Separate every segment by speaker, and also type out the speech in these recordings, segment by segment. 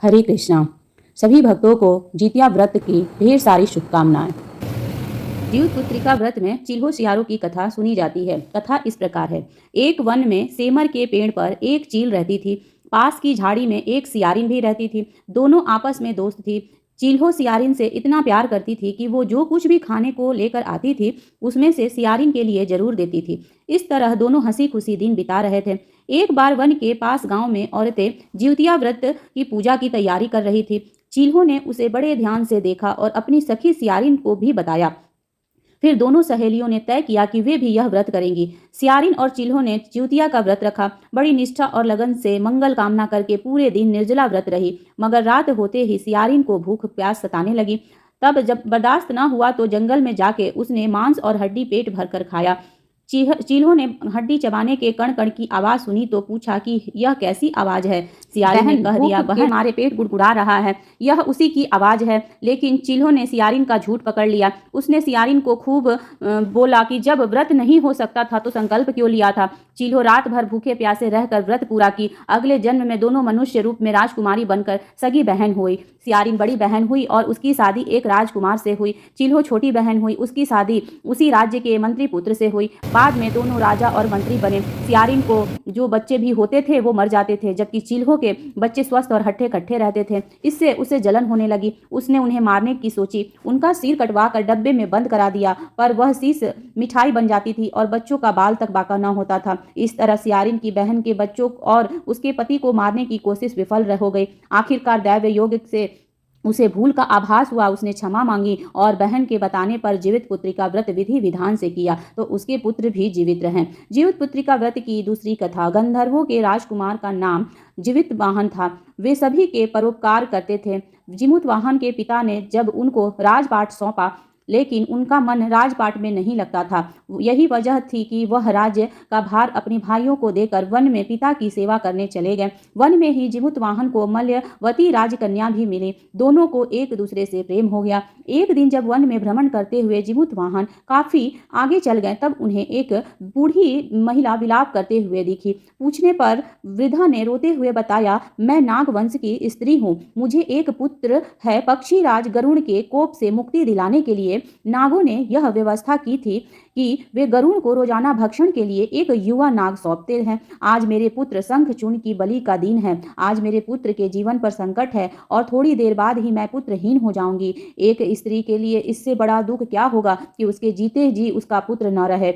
Speaker 1: हरे कृष्णा। सभी भक्तों को जितिया व्रत की ढेर सारी शुभकामनाएं। जीवित पुत्रिका व्रत में चिल्हो सियारों की कथा सुनी जाती है। कथा इस प्रकार है। एक वन में सेमर के पेड़ पर एक चील रहती थी। पास की झाड़ी में एक सियारिन भी रहती थी। दोनों आपस में दोस्त थी। चिल्हो सियारिन से इतना प्यार करती थी कि वो जो कुछ भी खाने को लेकर आती थी उसमें से सियारिन के लिए जरूर देती थी। इस तरह दोनों हंसी खुशी दिन बिता रहे थे। एक बार वन के पास गांव में औरतें जिउतिया व्रत की पूजा की तैयारी कर रही थी। चिल्हो ने उसे बड़े ध्यान से देखा और अपनी सखी सियारिन को भी बताया। फिर दोनों सहेलियों ने तय किया कि वे भी यह व्रत करेंगी। सियारिन और चिल्हो ने जिउतिया का व्रत रखा। बड़ी निष्ठा और लगन से मंगल कामना करके पूरे दिन निर्जला व्रत रही। मगर रात होते ही सियारिन को भूख प्यास सताने लगी। तब जब बर्दाश्त न हुआ तो जंगल में जाके उसने मांस और हड्डी पेट भरकर खाया। चिल्हो ने हड्डी चबाने के कण कण की आवाज सुनी तो पूछा कि यह कैसी आवाज है। सियारिन ने कह दिया, बहन हमारे पेट गुड़गुड़ा रहा है, यह उसी की आवाज है। लेकिन चिल्हो ने सियारिन का झूठ पकड़ लिया। उसने सियारिन को खूब बोला कि जब व्रत नहीं हो सकता था तो संकल्प क्यों लिया था। चिल्हो रात भर भूखे प्यासे रहकर व्रत पूरा की। अगले जन्म में दोनों मनुष्य रूप में राजकुमारी बनकर सगी बहन हुई। सियारिन बड़ी बहन हुई और उसकी शादी एक राजकुमार से हुई। चिल्हो छोटी बहन हुई, उसकी शादी उसी राज्य के मंत्री पुत्र से हुई। बाद में दोनों राजा और मंत्री बने। सियारिन को जो बच्चे भी होते थे वो मर जाते थे, जबकि चिल्हो के बच्चे स्वस्थ और हट्टे कट्टे रहते थे। इससे उसे जलन होने लगी। उसने उन्हें मारने की सोची। उनका सिर कटवा कर डब्बे में बंद करा दिया, पर वह शीश मिठाई बन जाती थी और बच्चों का बाल तक बाका न होता था। इस तरह सियारिन की बहन के बच्चों और उसके पति को मारने की कोशिश विफल हो गई। आखिरकार दैव योग से उसे भूल का आभास हुआ। उसने क्षमा मांगी और बहन के बताने पर जीवित पुत्री का व्रत विधि विधान से किया तो उसके पुत्र भी जीवित रहे। जीवित पुत्री का व्रत की दूसरी कथा। गंधर्वों के राजकुमार का नाम जीवितवाहन था। वे सभी के परोपकार करते थे। जीवितवाहन के पिता ने जब उनको राजपाट सौंपा, लेकिन उनका मन राजपाट में नहीं लगता था। यही वजह थी कि वह राज्य का भार अपने भाइयों को देकर वन में पिता की सेवा करने चले गए। वन में ही जीवितवाहन को मल्यवती राजकन्या भी मिली। दोनों को एक दूसरे से प्रेम हो गया। एक दिन जब वन में भ्रमण करते हुए जीवितवाहन काफी आगे चल गए तब उन्हें एक बूढ़ी महिला विलाप करते हुए दिखी। पूछने पर वृद्धा ने रोते हुए बताया, मैं नाग वंश की स्त्री हूँ। मुझे एक पुत्र है। पक्षीराज गरुड़ के कोप से मुक्ति दिलाने के लिए नागों ने यह व्यवस्था की थी कि वे गरुड़ को रोजाना भक्षण के लिए एक युवा नाग सौंपते हैं। आज मेरे पुत्र शंखचूर्ण की बलि का दिन है। आज मेरे पुत्र के जीवन पर संकट है और थोड़ी देर बाद ही मैं पुत्रहीन हो जाऊंगी। एक स्त्री के लिए इससे बड़ा दुख क्या होगा कि उसके जीते जी उसका पुत्र न रहे।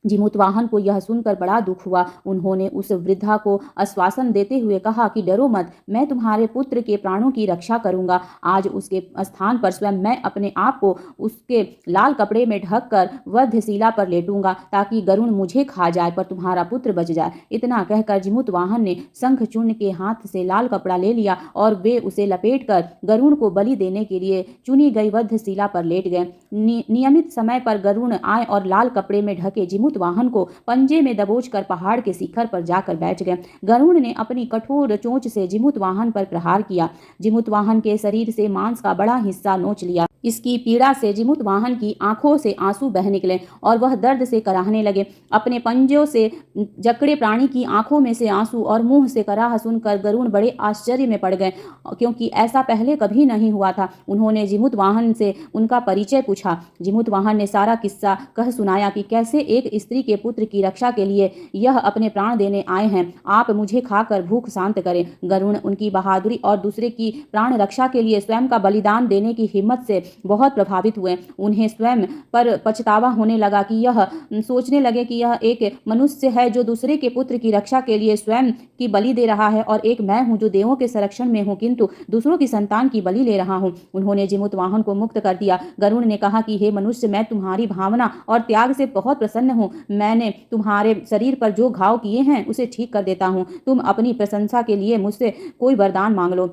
Speaker 1: जीवितवाहन को यह सुनकर बड़ा दुख हुआ। उन्होंने उस वृद्धा को आश्वासन देते हुए कहा कि डरो मत, मैं तुम्हारे पुत्र के प्राणों की रक्षा करूंगा। आज उसके स्थान पर स्वयं मैं अपने आप को उसके लाल कपड़े में ढककर वध्यशिला पर लेटूंगा ताकि गरुड़ मुझे खा जाए पर तुम्हारा पुत्र बच जाए। इतना कहकर जीवितवाहन ने शंखचूर्ण के हाथ से लाल कपड़ा ले लिया और वे उसे लपेटकर गरुड़ को बलि देने के लिए चुनी गई वध्यशिला पर लेट गए। नियमित समय पर गरुड़ आए और लाल कपड़े में ढके जीवितवाहन को पंजे में दबोचकर पहाड़ के शिखर पर जाकर बैठ गए। गरुड़ ने अपनी कठोर चोंच से जीवितवाहन पर प्रहार किया। जीवितवाहन के शरीर से मांस का बड़ा हिस्सा नोच लिया। इसकी पीड़ा से जीवितवाहन की आंखों से आंसू बह निकले और वह दर्द से कराहने लगे। अपने पंजों से जकड़े प्राणी की आंखों में से आंसू और मुंह से कराह सुनकर गरुड़ बड़े आश्चर्य में पड़ गए, क्योंकि ऐसा पहले कभी नहीं हुआ था। उन्होंने जीवितवाहन से उनका परिचय पूछा। जीवितवाहन ने सारा किस्सा कह सुनाया कि कैसे एक स्त्री के पुत्र की रक्षा के लिए यह अपने प्राण देने आए हैं। आप मुझे खाकर भूख शांत करें। गरुड़ उनकी बहादुरी और दूसरे की प्राण रक्षा के लिए स्वयं का बलिदान देने की हिम्मत से बहुत प्रभावित हुए। उन्हें स्वयं पर पछतावा होने लगा कि यह सोचने लगे कि यह एक मनुष्य है जो दूसरे के पुत्र की रक्षा के लिए स्वयं की बलि दे रहा है और एक मैं हूँ जो देवों के संरक्षण में हूँ किंतु दूसरों की संतान की बलि ले रहा हूँ। उन्होंने जीवितवाहन को मुक्त कर दिया। गरुड़ ने कहा कि हे मनुष्य, मैं तुम्हारी भावना और त्याग से बहुत प्रसन्न हूँ। मैंने तुम्हारे शरीर पर जो घाव किए हैं उसे ठीक कर देता हूँ। तुम अपनी प्रशंसा के लिए मुझसे कोई वरदान मांग लो।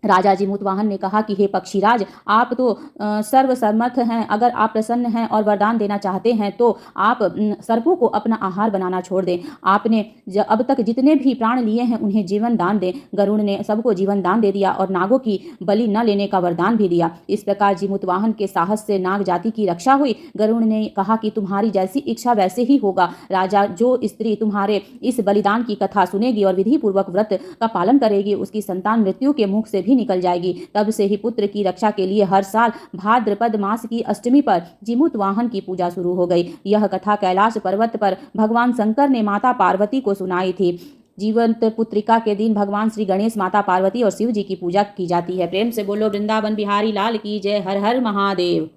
Speaker 1: राजा जीवितवाहन ने कहा कि हे पक्षीराज, आप तो सर्वसमर्थ हैं। अगर आप प्रसन्न हैं और वरदान देना चाहते हैं तो आप सर्पों को अपना आहार बनाना छोड़ दें। आपने अब तक जितने भी प्राण लिए हैं उन्हें जीवन दान दें। गरुड़ ने सबको जीवन दान दे दिया और नागों की बलि न लेने का वरदान भी दिया। इस प्रकार जीवितवाहन के साहस से नाग जाति की रक्षा हुई। गरुड़ ने कहा कि तुम्हारी जैसी इच्छा वैसे ही होगा। राजा, जो स्त्री तुम्हारे इस बलिदान की कथा सुनेगी और विधि पूर्वक व्रत का पालन करेगी उसकी संतान मृत्यु के मुख से भी निकल जाएगी। तब से ही पुत्र की रक्षा के लिए हर साल भाद्रपद मास की अष्टमी पर जीमूत वाहन की पूजा शुरू हो गई। यह कथा कैलाश पर्वत पर भगवान शंकर ने माता पार्वती को सुनाई थी। जीवंत पुत्रिका के दिन भगवान श्री गणेश, माता पार्वती और शिव जी की पूजा की जाती है। प्रेम से बोलो वृंदावन बिहारी लाल की जय। हर हर महादेव।